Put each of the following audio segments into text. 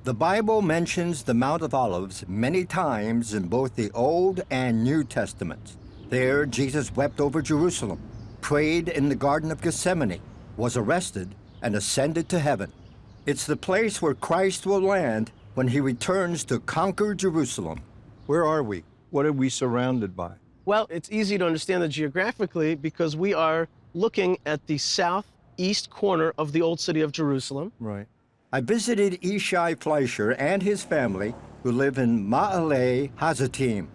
The Bible mentions the Mount of Olives many times in both the Old and New Testaments. There, Jesus wept over Jerusalem, prayed in the Garden of Gethsemane, was arrested, and ascended to heaven. It's the place where Christ will land when he returns to conquer Jerusalem. Where are we? What are we surrounded by? Well, it's easy to understand that geographically because we are looking at the southeast corner of the old city of Jerusalem. Right. I visited Ishai Fleischer and his family who live in Ma'ale Hazatim,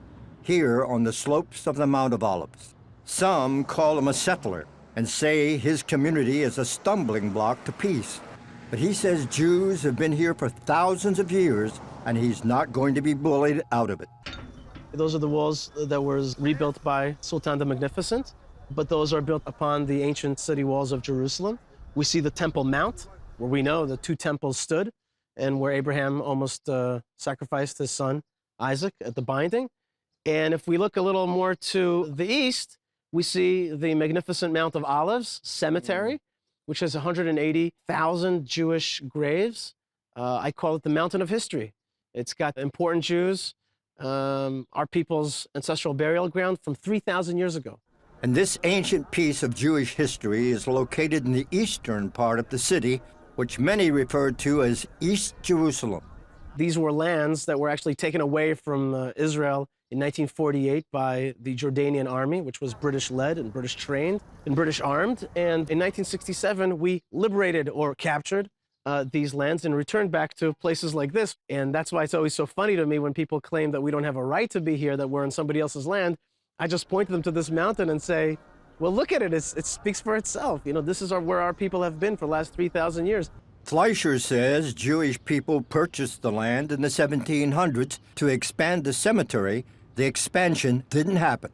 here on the slopes of the Mount of Olives. Some call him a settler and say his community is a stumbling block to peace. But he says Jews have been here for thousands of years and he's not going to be bullied out of it. Those are the walls that were rebuilt by Sultan the Magnificent, but those are built upon the ancient city walls of Jerusalem. We see the Temple Mount, where we know the two temples stood, and where Abraham almost sacrificed his son Isaac at the binding. And if we look a little more to the east, we see the magnificent Mount of Olives Cemetery, which has 180,000 Jewish graves. I call it the Mountain of History. It's got important Jews, our people's ancestral burial ground from 3,000 years ago. And this ancient piece of Jewish history is located in the eastern part of the city, which many refer to as East Jerusalem. These were lands that were actually taken away from Israel in 1948 by the Jordanian army, which was British-led and British-trained and British-armed. And in 1967, we liberated or captured these lands and returned back to places like this. And that's why it's always so funny to me when people claim that we don't have a right to be here, that we're on somebody else's land. I just point them to this mountain and say, well, look at it. It speaks for itself. You know, this is where our people have been for the last 3,000 years. Fleischer says Jewish people purchased the land in the 1700s to expand the cemetery. The expansion didn't happen.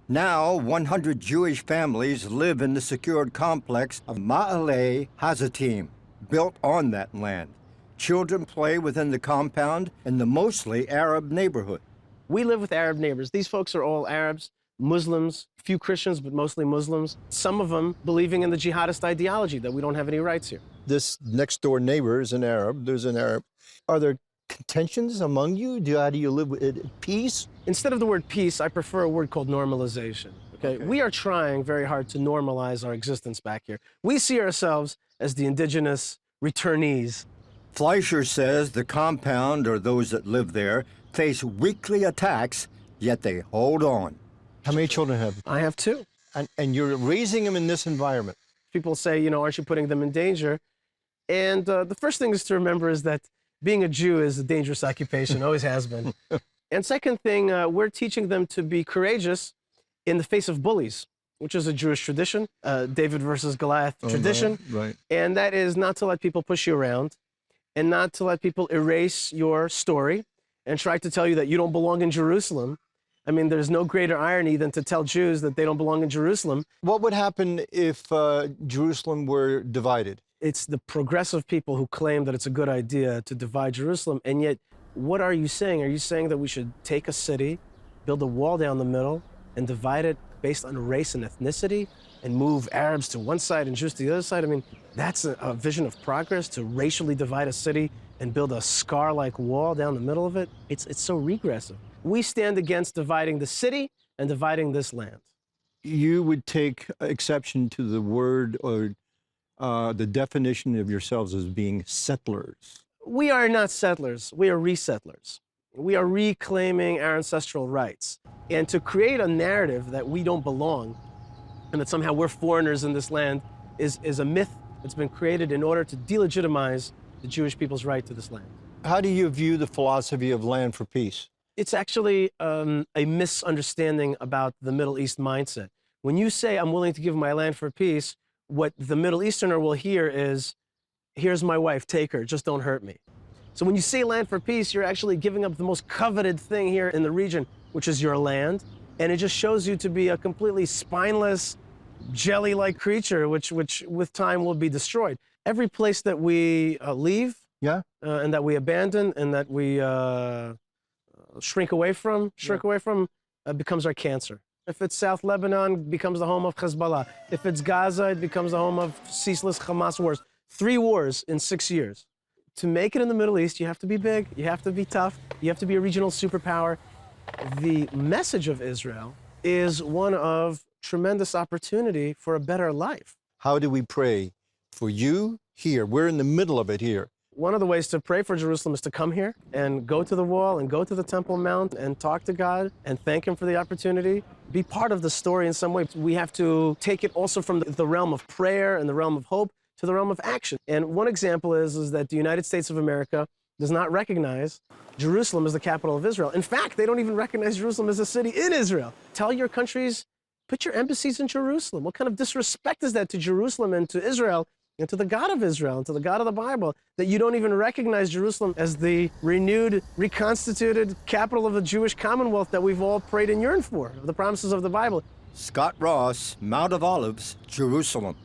Now, 100 Jewish families live in the secured complex of Ma'ale Hazatim, built on that land. Children play within the compound in the mostly Arab neighborhood. We live with Arab neighbors. These folks are all Arabs, Muslims, few Christians, but mostly Muslims. Some of them believing in the jihadist ideology that we don't have any rights here. This next door neighbor is an Arab. There's an Arab. Are there contentions among you? How do you live with peace? Instead of the word peace, I prefer a word called normalization. Okay? We are trying very hard to normalize our existence back here. We see ourselves as the indigenous returnees. Fleischer says the compound, or those that live there, face weekly attacks, yet they hold on. How many children have you? I have two. And you're raising them in this environment. People say, you know, aren't you putting them in danger? And the first thing is to remember is that being a Jew is a dangerous occupation, always has been. And second thing, we're teaching them to be courageous in the face of bullies, which is a Jewish tradition, David versus Goliath tradition. Right. And that is not to let people push you around and not to let people erase your story and try to tell you that you don't belong in Jerusalem. I mean, there's no greater irony than to tell Jews that they don't belong in Jerusalem. What would happen if Jerusalem were divided? It's the progressive people who claim that it's a good idea to divide Jerusalem, and yet, what are you saying? Are you saying that we should take a city, build a wall down the middle, and divide it based on race and ethnicity, and move Arabs to one side and Jews to the other side? I mean, that's a vision of progress, to racially divide a city and build a scar-like wall down the middle of it? It's so regressive. We stand against dividing the city and dividing this land. You would take exception to the word or the definition of yourselves as being settlers. We are not settlers. We are resettlers. We are reclaiming our ancestral rights. And to create a narrative that we don't belong and that somehow we're foreigners in this land is a myth that's been created in order to delegitimize the Jewish people's right to this land. How do you view the philosophy of land for peace? It's actually a misunderstanding about the Middle East mindset. When you say, I'm willing to give my land for peace, what the Middle Easterner will hear is, here's my wife, take her, just don't hurt me. So when you say land for peace, you're actually giving up the most coveted thing here in the region, which is your land. And it just shows you to be a completely spineless, jelly-like creature, which with time will be destroyed. Every place that we leave, and that we abandon, and that we shrink away from, becomes our cancer. If it's South Lebanon, it becomes the home of Hezbollah. If it's Gaza, it becomes the home of ceaseless Hamas wars. 3 wars in 6 years. To make it in the Middle East, you have to be big, you have to be tough, you have to be a regional superpower. The message of Israel is one of tremendous opportunity for a better life. How do we pray for you here? We're in the middle of it here. One of the ways to pray for Jerusalem is to come here and go to the wall and go to the Temple Mount and talk to God and thank Him for the opportunity. Be part of the story in some way. We have to take it also from the realm of prayer and the realm of hope to the realm of action. And one example is that the United States of America does not recognize Jerusalem as the capital of Israel. In fact, they don't even recognize Jerusalem as a city in Israel. Tell your countries, put your embassies in Jerusalem. What kind of disrespect is that to Jerusalem and to Israel and to the God of Israel and to the God of the Bible, that you don't even recognize Jerusalem as the renewed, reconstituted capital of the Jewish Commonwealth that we've all prayed and yearned for, the promises of the Bible. Scott Ross, Mount of Olives, Jerusalem.